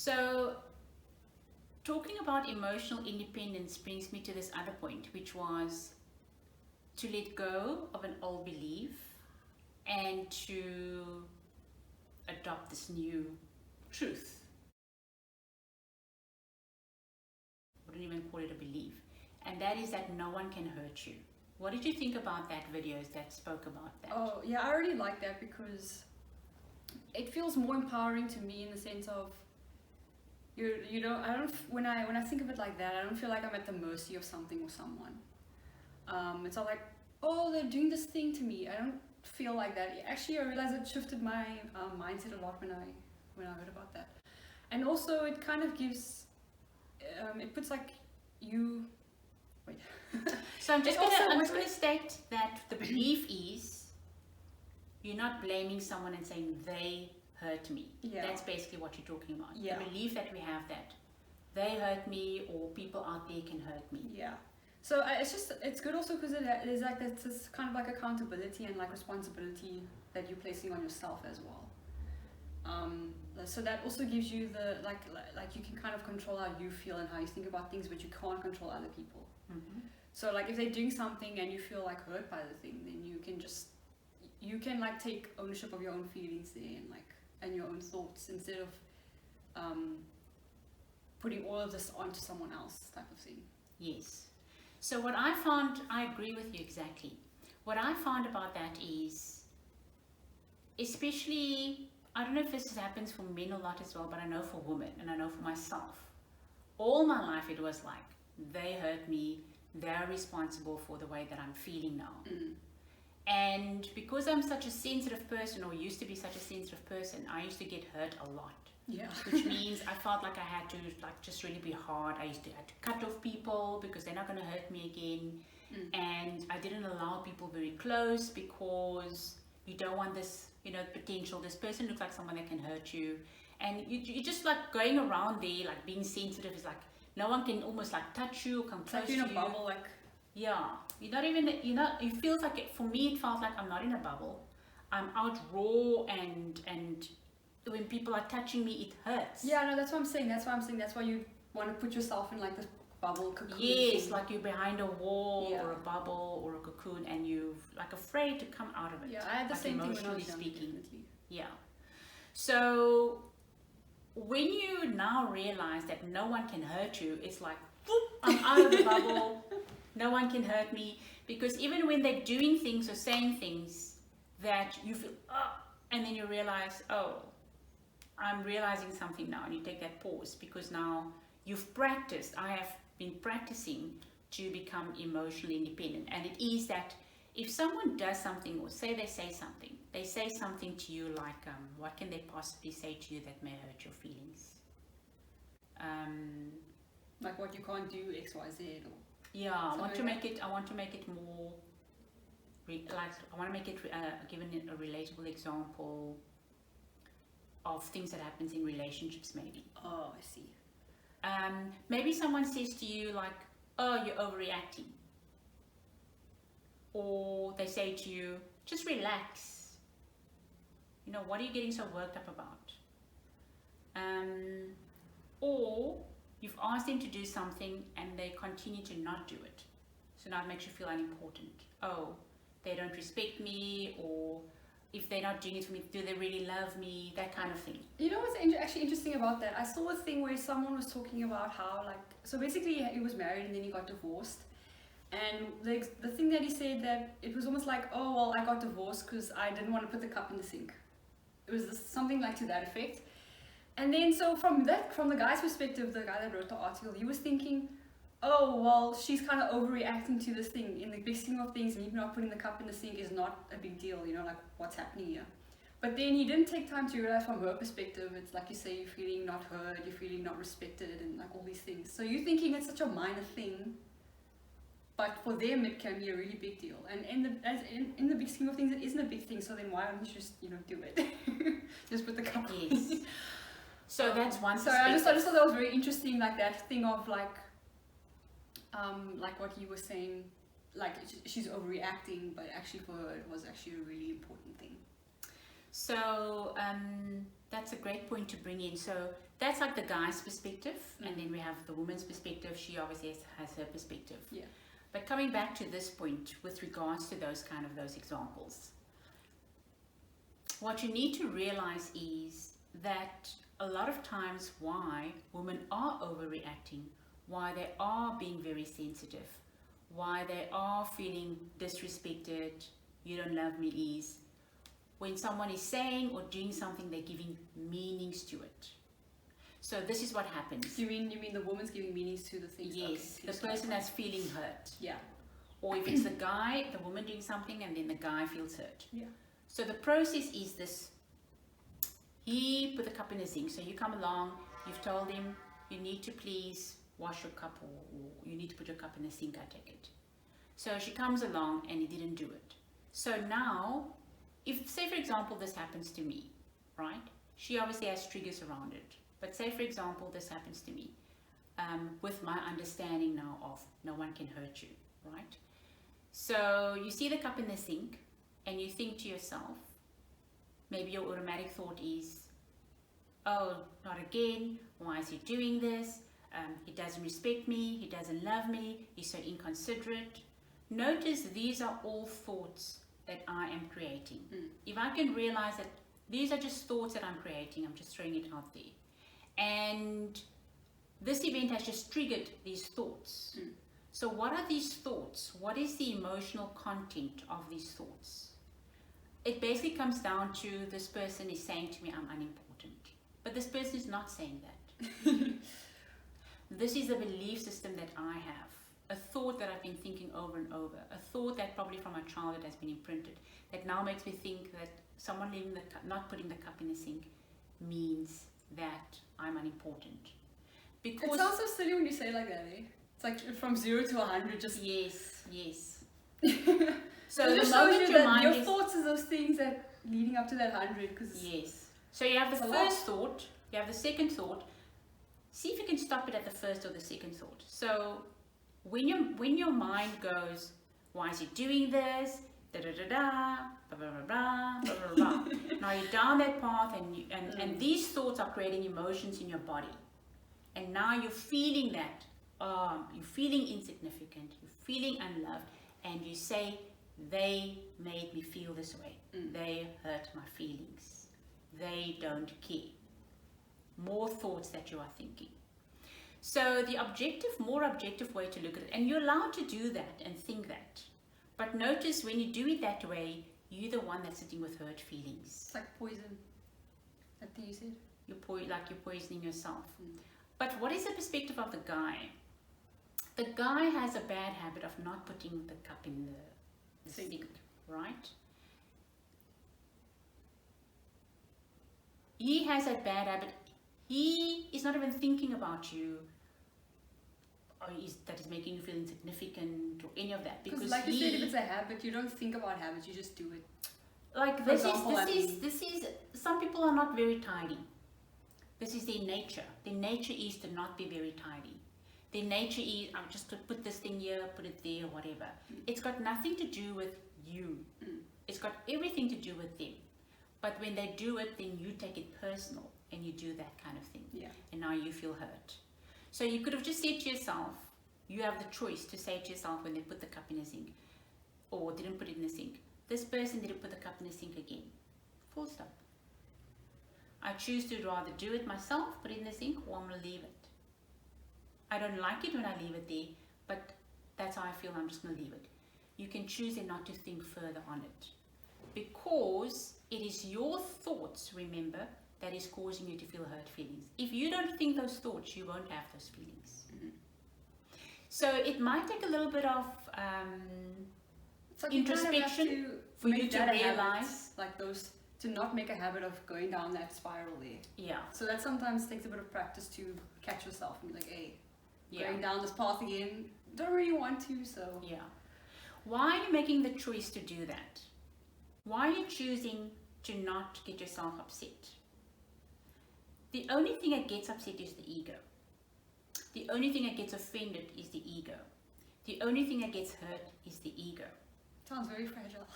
So talking about emotional independence brings me to this other point, which was to let go of an old belief and to adopt this new truth. I wouldn't even call it a belief. And that is that no one can hurt you. What did you think about that videos that spoke about that? Oh yeah, I really like that because it feels more empowering to me in the sense of you know, I don't, when I think of it like that, I don't feel like I'm at the mercy of something or someone. It's not like, oh, they're doing this thing to me. I don't feel like that. Actually, I realized it shifted my mindset a lot when I heard about that. And also it kind of gives it puts like you wait. So I'm just going to state that the belief is you're not blaming someone and saying they hurt me. Yeah. That's basically what you're talking about. Yeah. The belief that we have that they hurt me or people out there can hurt me. Yeah. So it's good also because there's like this kind of like accountability and like responsibility that you're placing on yourself as well. So that also gives you the like you can kind of control how you feel and how you think about things, but you can't control other people. Mm-hmm. So like if they're doing something and you feel like hurt by the thing, then you can like take ownership of your own feelings there and your own thoughts instead of putting all of this onto someone else type of thing. Yes. So what I found, I agree with you exactly. What I found about that is, especially, I don't know if this happens for men a lot as well, but I know for women and I know for myself. All my life it was like, they hurt me, they're responsible for the way that I'm feeling now. Mm. And because I'm such a sensitive person, or used to be such a sensitive person, I used to get hurt a lot. Yeah. Which means I felt like I had to like just really be hard. I used to have to cut off people because they're not going to hurt me again. And I didn't allow people very close because you don't want this, you know, potential. This person looks like someone that can hurt you. And you just like going around there, like being sensitive is like, no one can almost like touch you or come close to you. Like in a bubble, like. Yeah. You're not even, it feels like it, for me, it felt like I'm not in a bubble. I'm out raw and when people are touching me, it hurts. Yeah, no, that's what I'm saying. That's why you want to put yourself in like this bubble cocoon. Yes, thing. like you're behind a wall Yeah. or a bubble or a cocoon and you're like afraid to come out of it. Yeah, I had the like same thing when I emotionally was young, speaking. definitely. Yeah. So when you now realize that no one can hurt you, it's like, whoop, I'm out of the bubble. No one can hurt me. Because even when they're doing things or saying things that you feel, and then you realize, oh, I'm realizing something now, and you take that pause because now you've practiced. I have been practicing to become emotionally independent, and it is that if someone does something or they say something to you like, what can they possibly say to you that may hurt your feelings? Like what you can't do X, Y, Z. Or yeah, I want to make it more. I want to make it given a relatable example of things that happens in relationships maybe. Oh, I see. Maybe someone says to you like, oh, you're overreacting. Or they say to you, just relax. You know, what are you getting so worked up about? Or you've asked them to do something and they continue to not do it. So now it makes you feel unimportant. Oh, they don't respect me, or if they're not doing it for me, do they really love me? That kind of thing. You know what's actually interesting about that? I saw a thing where someone was talking about how, like, so basically he was married and then he got divorced. And the thing that he said, that it was almost like, oh, well, I got divorced because I didn't want to put the cup in the sink. It was something like to that effect. And then so from the guy's perspective, the guy that wrote the article, he was thinking, oh, well, she's kind of overreacting to this thing. In the big scheme of things, and even not putting the cup in the sink is not a big deal, you know, like what's happening here. But then he didn't take time to realize from her perspective, it's like you say, you're feeling not heard, you're feeling not respected, and like all these things. So you're thinking it's such a minor thing, but for them it can be a really big deal. And in the big scheme of things, it isn't a big thing. So then why don't you just, you know, do it? Just put the cup in. Yes. So that's one. So I just thought that was very interesting, like that thing of like what he was saying, like she's overreacting, but actually for her it was actually a really important thing. So that's a great point to bring in. So that's like the guy's perspective, and then we have the woman's perspective. She obviously has her perspective. Yeah. But coming back to this point with regards to those examples, what you need to realize is that a lot of times why women are overreacting, why they are being very sensitive, why they are feeling disrespected, you don't love me, is when someone is saying or doing something, they're giving meanings to it. So this is what happens. You mean the woman's giving meanings to the things? Yes, the person that's feeling hurt. Yeah. Or if it's the guy, the woman doing something, and then the guy feels hurt. Yeah. So the process is this. He put the cup in the sink. So you come along, you've told him, you need to please wash your cup, or you need to put your cup in the sink, I take it. So she comes along and he didn't do it. So now, if, say for example, this happens to me, right? She obviously has triggers around it. But say for example, this happens to me, with my understanding now of no one can hurt you, right? So you see the cup in the sink and you think to yourself, maybe your automatic thought is, oh, not again, why is he doing this? He doesn't respect me, he doesn't love me, he's so inconsiderate. Notice these are all thoughts that I am creating. If I can realize that these are just thoughts that I'm creating, I'm just throwing it out there. And this event has just triggered these thoughts. So what are these thoughts? What is the emotional content of these thoughts? It basically comes down to this person is saying to me, I'm unimportant. But this person is not saying that. This is a belief system that I have. A thought that I've been thinking over and over. A thought that probably from my childhood has been imprinted. That now makes me think that someone leaving the cup, not putting the cup in the sink, means that I'm unimportant. Because it sounds so silly when you say it like that, eh? It's like from 0 to 100, just... Yes, yes. So the it shows moment you your that mind your is... thoughts are those things that leading up to that 100. Cause yes. So you have the first thought, you have the second thought. See if you can stop it at the first or the second thought. So when your mind goes, why is he doing this? Da da da da, blah blah blah blah blah blah. Now you're down that path, and these thoughts are creating emotions in your body, and now you're feeling that. You're feeling insignificant. You're feeling unloved, and you say, they made me feel this way. They hurt my feelings. They don't care. More thoughts that you are thinking. So the more objective way to look at it, and you're allowed to do that and think that. But notice when you do it that way, you're the one that's sitting with hurt feelings. It's like poison. That thing you said? You're poisoning yourself. But what is the perspective of the guy? The guy has a bad habit of not putting the cup in the sink, right? He has that bad habit. He is not even thinking about you, or that is making you feel insignificant or any of that. Because like you said, if it's a habit, you don't think about habits, you just do it. Like this is some people are not very tidy. This is their nature. Their nature is to not be very tidy. Their nature is, I'm just going to put this thing here, put it there, whatever. It's got nothing to do with you. It's got everything to do with them. But when they do it, then you take it personal and you do that kind of thing. Yeah. And now you feel hurt. So you could have just said to yourself, you have the choice to say to yourself when they put the cup in the sink or didn't put it in the sink, this person didn't put the cup in the sink again. Full stop. I choose to rather do it myself, put it in the sink, or I'm going to leave it. I don't like it when I leave it there, but that's how I feel, I'm just going to leave it. You can choose then not to think further on it. Because it is your thoughts, remember, that is causing you to feel hurt feelings. If you don't think those thoughts, you won't have those feelings. So it might take a little bit of introspection for you to realize, like those, to not make a habit of going down that spiral there. Yeah. So that sometimes takes a bit of practice to catch yourself and be like, hey, going down this path again, don't really want to, so. Yeah. Why are you making the choice to do that? Why are you choosing to not get yourself upset? The only thing that gets upset is the ego. The only thing that gets offended is the ego. The only thing that gets hurt is the ego. Sounds very fragile.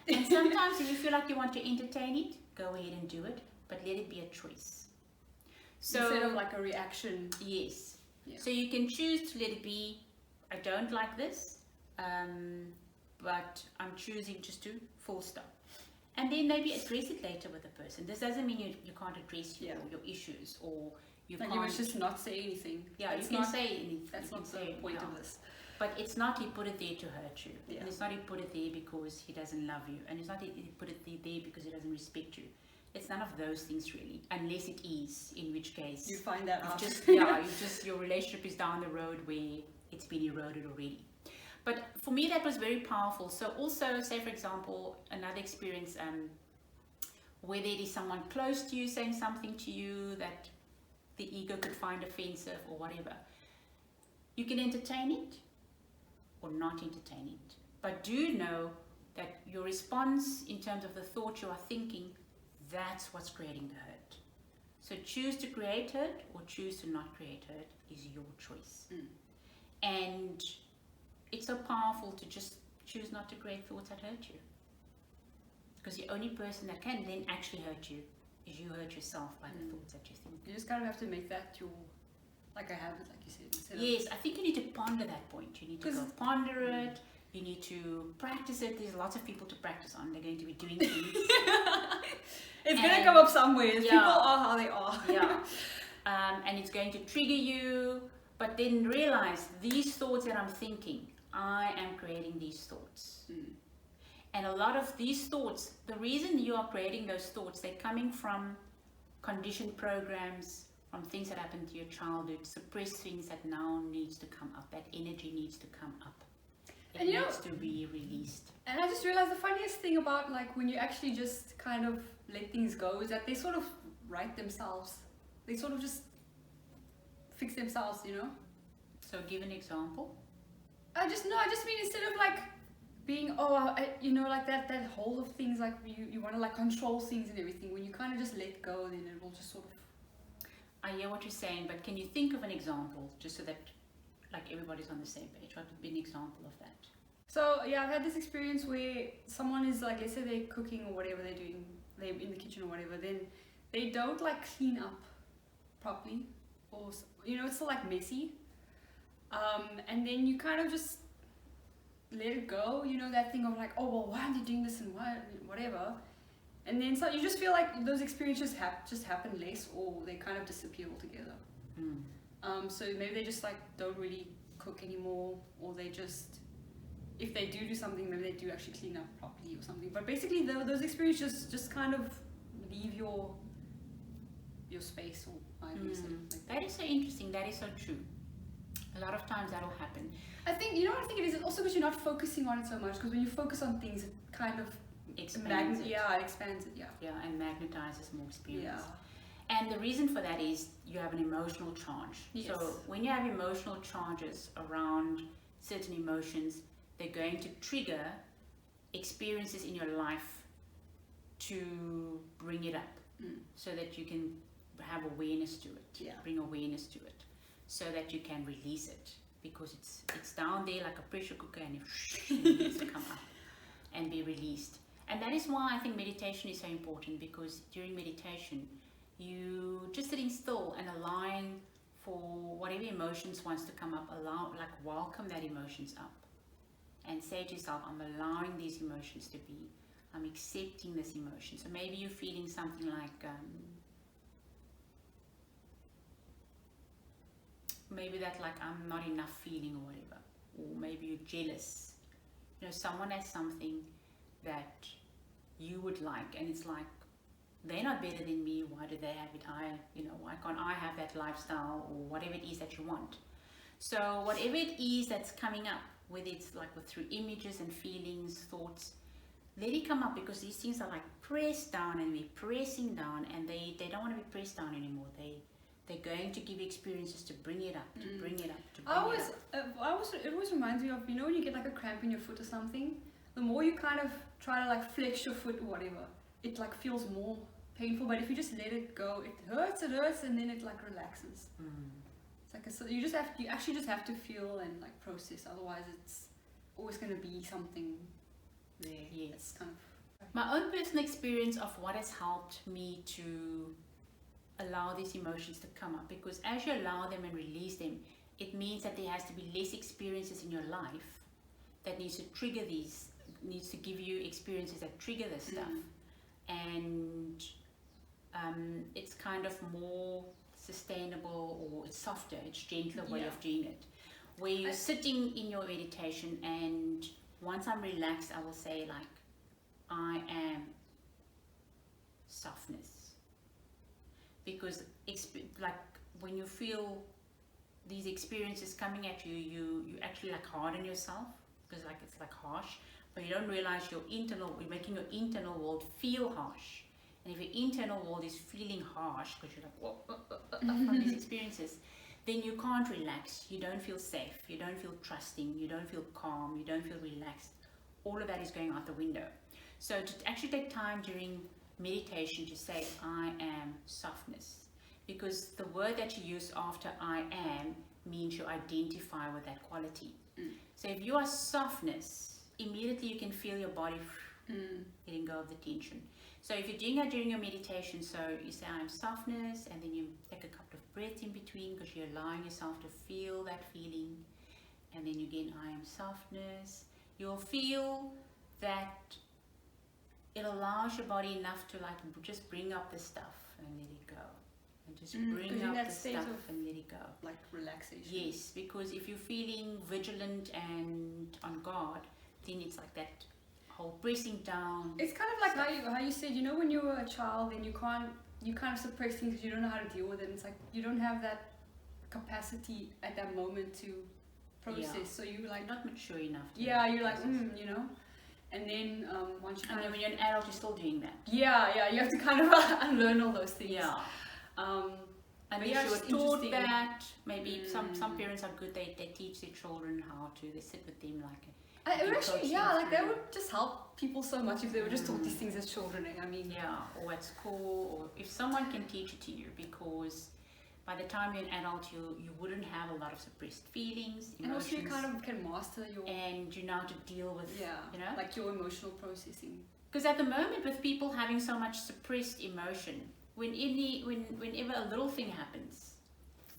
And sometimes if you feel like you want to entertain it, go ahead and do it, but let it be a choice. So instead of like a reaction. Yes. Yeah. So you can choose to let it be, I don't like this, but I'm choosing just to full stop. And then maybe address it later with the person. This doesn't mean you can't address your issues, or you like can't. you must just not say anything. Yeah, that's you can not, say anything. That's you not can the say, point no. of this. But it's not he put it there to hurt you. Yeah. And it's not he put it there because he doesn't love you. And it's not he put it there because he doesn't respect you. It's none of those things really, unless it is, in which case you find that out. Your relationship is down the road where it's been eroded already. But for me, that was very powerful. So also, say for example, another experience where there is someone close to you saying something to you that the ego could find offensive or whatever. You can entertain it or not entertain it. But do know that your response in terms of the thought you are thinking, that's what's creating the hurt. So choose to create hurt or choose to not create hurt is your choice. And it's so powerful to just choose not to create thoughts that hurt you. Because the only person that can then actually hurt you is you hurt yourself by the thoughts that you think. You just kind of have to make that your, like a habit, like you said. Yes, I think you need to ponder that point. You need to go ponder it. You need to practice it. There's lots of people to practice on. They're going to be doing things. It's going to come up somewhere. Yeah. People are how they are. Yeah. And it's going to trigger you. But then realize these thoughts that I'm thinking, I am creating these thoughts. And a lot of these thoughts, the reason you are creating those thoughts, they're coming from conditioned programs, from things that happened to your childhood, suppressed things that now needs to come up. That energy needs to come up. It needs to be released. And I just realized the funniest thing about like when you actually just kind of let things go is that they sort of right themselves. They sort of just fix themselves, you know? So give an example. I just mean instead of like being, like that whole of things, like you want to like control things and everything, when you kind of just let go, then it will just sort of... I hear what you're saying, but can you think of an example just so that like everybody's on the same page? What would be an example of that? So yeah, I've had this experience where someone is like, let's say they're cooking or whatever they're doing, they're in the kitchen or whatever, then they don't like clean up properly, or it's still like messy, and then you kind of just let it go, that thing of like, oh well, why aren't they doing this and whatever, and then so you just feel like those experiences just happen less, or they kind of disappear altogether. So maybe they just like don't really cook anymore, or they just, if they do something, maybe they do actually clean up properly or something. But basically those experiences just kind of leave your space, or however you say it. Like that is so interesting. That is so true. A lot of times that'll happen. I think, what I think it is, it's also because you're not focusing on it so much, because when you focus on things, it kind of expands it. Yeah, it expands it, yeah. Yeah, and magnetizes more experience. Yeah. And the reason for that is you have an emotional charge. Yes. So when you have emotional charges around certain emotions, they're going to trigger experiences in your life to bring it up, so that you can have awareness to it, bring awareness to it, so that you can release it, because it's down there like a pressure cooker, and it needs to come up and be released. And that is why I think meditation is so important, because during meditation you just sitting still and allowing for whatever emotions wants to come up, welcome that emotions up, and say to yourself, I'm allowing these emotions to be, I'm accepting this emotion. So maybe you're feeling something like maybe that like I'm not enough feeling or whatever, or maybe you're jealous. Someone has something that you would like, and it's like, they're not better than me, why do they have it? Why can't I have that lifestyle, or whatever it is that you want? So whatever it is that's coming up, whether it's like through images and feelings, thoughts, let it come up, because these things are like pressed down, and we're pressing down, and they don't want to be pressed down anymore. They're going to give you experiences to bring it up, to bring it up, to bring it up. It always reminds me of, when you get like a cramp in your foot or something, the more you kind of try to like flex your foot or whatever, it like feels more painful. But if you just let it go, it hurts, and then it like relaxes. It's like you actually just have to feel and like process. Otherwise, it's always going to be something there. Yes. Kind of My own personal experience of what has helped me to allow these emotions to come up, because as you allow them and release them, it means that there has to be less experiences in your life that needs to trigger these, needs to give you experiences that trigger this stuff. And it's kind of more sustainable, or it's softer, it's gentler way of doing it, where you're sitting in your meditation, and once I'm relaxed, I will say like, I am softness. Because like when you feel these experiences coming at you, you actually like harden yourself, because like it's like harsh, but you don't realize you're making your internal world feel harsh. And if your internal world is feeling harsh because you're like from these experiences, then you can't relax, you don't feel safe, you don't feel trusting, you don't feel calm, you don't feel relaxed. All of that is going out the window. So to actually take time during meditation to say, I am softness, because the word that you use after I am means you identify with that quality. So if you are softness, immediately you can feel your body letting go of the tension. So if you're doing that during your meditation, so you say I am softness, and then you take a couple of breaths in between, because you're allowing yourself to feel that feeling. And then again, I am softness. You'll feel that it allows your body enough to like just bring up the stuff and let it go. And just bring up the stuff and let it go. Like relaxation. Yes, because if you're feeling vigilant and on guard, then it's like that whole pressing down. It's kind of like how you said, you know, when you were a child and you kind of suppress things because you don't know how to deal with it. It's like you don't have that capacity at that moment to process. So you like not mature enough. You're like you know. And then once you and then when you're an adult, you're still doing that. Yeah, you have to kind of unlearn all those things. Yeah. And if you were taught that, maybe some parents are good. They teach their children how to. They sit with them like. It would actually, like that would just help people so much if they were just taught these things as children. I mean, or at school, or if someone can teach it to you, because by the time you're an adult, you wouldn't have a lot of suppressed feelings, emotions, and also you kind of can master your and you know how to deal with you know, like your emotional processing. Because at the moment, with people having so much suppressed emotion, whenever a little thing happens,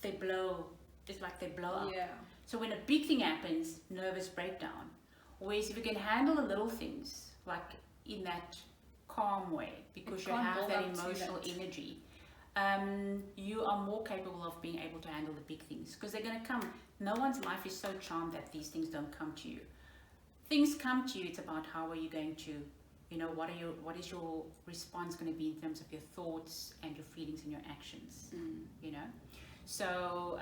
they blow. It's like they blow up. Yeah. So when a big thing happens, nervous breakdown. Whereas if you can handle the little things, like in that calm way, because you have that emotional energy, you are more capable of being able to handle the big things, because they're going to come. No one's life is so charmed that these things don't come to you. Things come to you. It's about how are you going to, you know, what is your response going to be in terms of your thoughts and your feelings and your actions, you know. So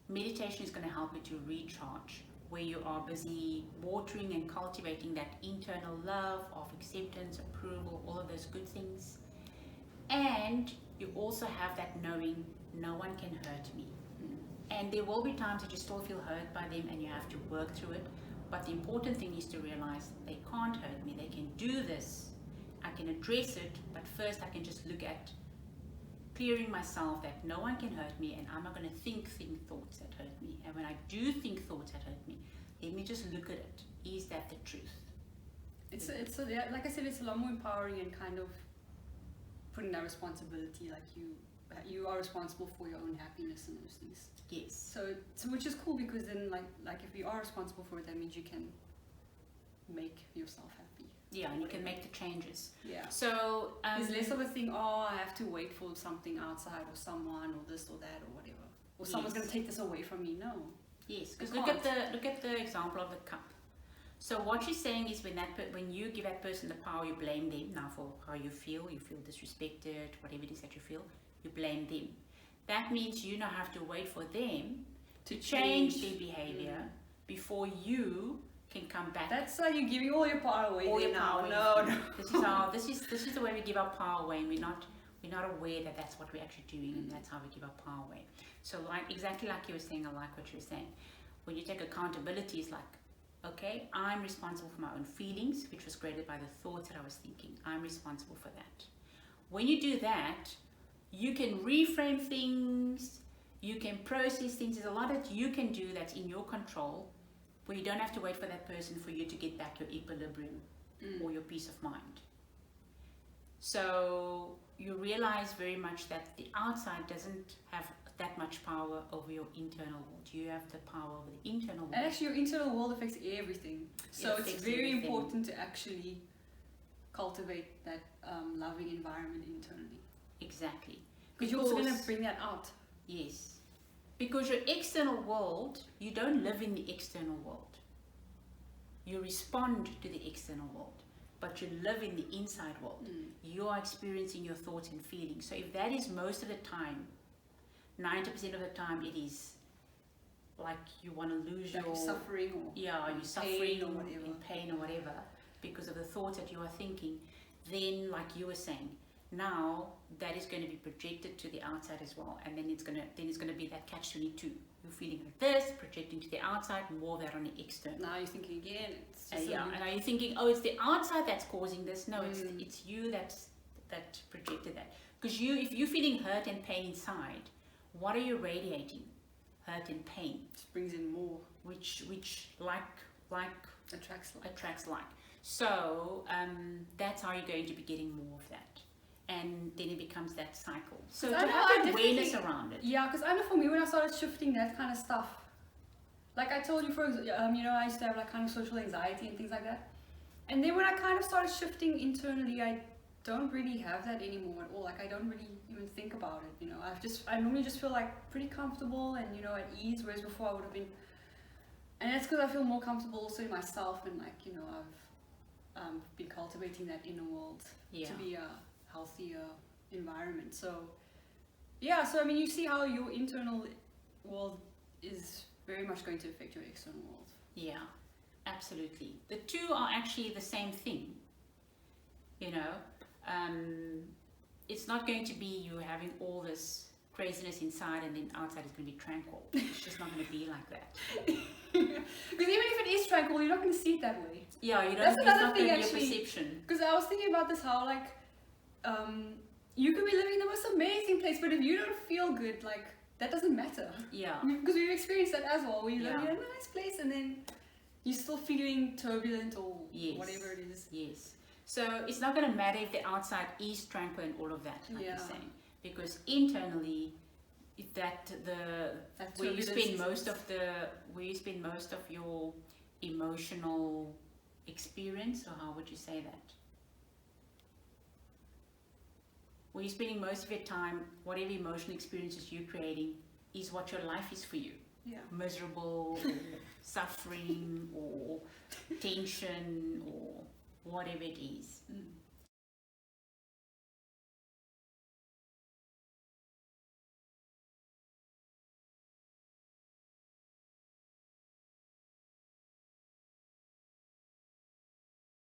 meditation is going to help you to recharge, where you are busy watering and cultivating that internal love of acceptance, approval, all of those good things. And you also have that knowing, no one can hurt me. And there will be times that you still feel hurt by them and you have to work through it. But the important thing is to realize they can't hurt me. They can do this. I can address it, but first I can just look at clearing myself that no one can hurt me, and I'm not going to think thoughts that hurt me. And when I do think thoughts that hurt me, let me just look at it. Is that the truth? It's like I said, it's a lot more empowering and kind of putting that responsibility, like you are responsible for your own happiness and those things. Yes. So which is cool, because then like if you are responsible for it, that means you can make yourself happy. Yeah, and you can make the changes. Yeah. So there's less of a thing, I have to wait for something outside or someone or this or that or whatever. Or someone's going to take this away from me. No. Yes, because look at the example of the cup. So what you're saying is when you give that person the power, you blame them now for how you feel disrespected, whatever it is that you feel, you blame them. That means you now have to wait for them to change their behavior before you can come back. That's how you're giving all your power away. All your power. No. This is the way we give our power away, and we're not aware that that's what we're actually doing, and that's how we give our power away. So exactly like you were saying, I like what you were saying. When you take accountability, it's like, okay, I'm responsible for my own feelings, which was created by the thoughts that I was thinking. I'm responsible for that. When you do that, you can reframe things, you can process things. There's a lot that you can do that's in your control, where you don't have to wait for that person for you to get back your equilibrium. or your peace of mind. So you realize very much that the outside doesn't have that much power over your internal world. You have the power over the internal world. And actually your internal world affects everything. So it's very everything. important to actually cultivate that loving environment internally. Exactly. Because you're also going to bring that out. Yes. Because your external world, you don't live in the external world. You respond to the external world, but you live in the inside world. You are experiencing your thoughts and feelings. So if that is most of the time, 90% of the time it is like you want to lose like your... suffering or you're suffering or whatever. in pain or whatever because of the thoughts that you are thinking, then like you were saying, now that is going to be projected to the outside as well, and then it's going to be that catch-22. You're feeling like this, projecting to the outside, more of that on the external. Now you're thinking again, it's just and are you thinking, oh, it's the outside that's causing this? No, it's you that projected that. Because if you're feeling hurt and pain inside, what are you radiating? Hurt and pain. Just brings in more. Which like attracts like. So that's how you're going to be getting more of that. And then it becomes that cycle. So to have awareness around it. Yeah, because I know for me, when I started shifting that kind of stuff, like I told you, for example, I used to have like kind of social anxiety and things like that. And then when I kind of started shifting internally, I don't really have that anymore at all. Like I don't really even think about it. I normally just feel like pretty comfortable and at ease, whereas before I would have been. And that's because I feel more comfortable also in myself, and like I've been cultivating that inner world to be a healthier environment. So I mean, you see how your internal world is very much going to affect your external world. Yeah, absolutely. The two are actually the same thing. It's not going to be you having all this craziness inside and then outside is going to be tranquil. It's just not going to be like that. Because even if it is tranquil, you're not going to see it that way. Yeah, you don't. That's another not thing, going to actually. be a perception. Because I was thinking about this, how like you could be living in the most amazing place, but if you don't feel good, like that doesn't matter. Yeah. Because we've experienced that as well. We live in a nice place and then you're still feeling turbulent or whatever it is. Yes. So it's not going to matter if the outside is tranquil and all of that, like you're saying, because internally, where you spend most of your emotional experience, or how would you say that? Where you're spending most of your time, whatever emotional experiences you're creating, is what your life is for you. Yeah. Miserable, or suffering, or tension, or whatever it is.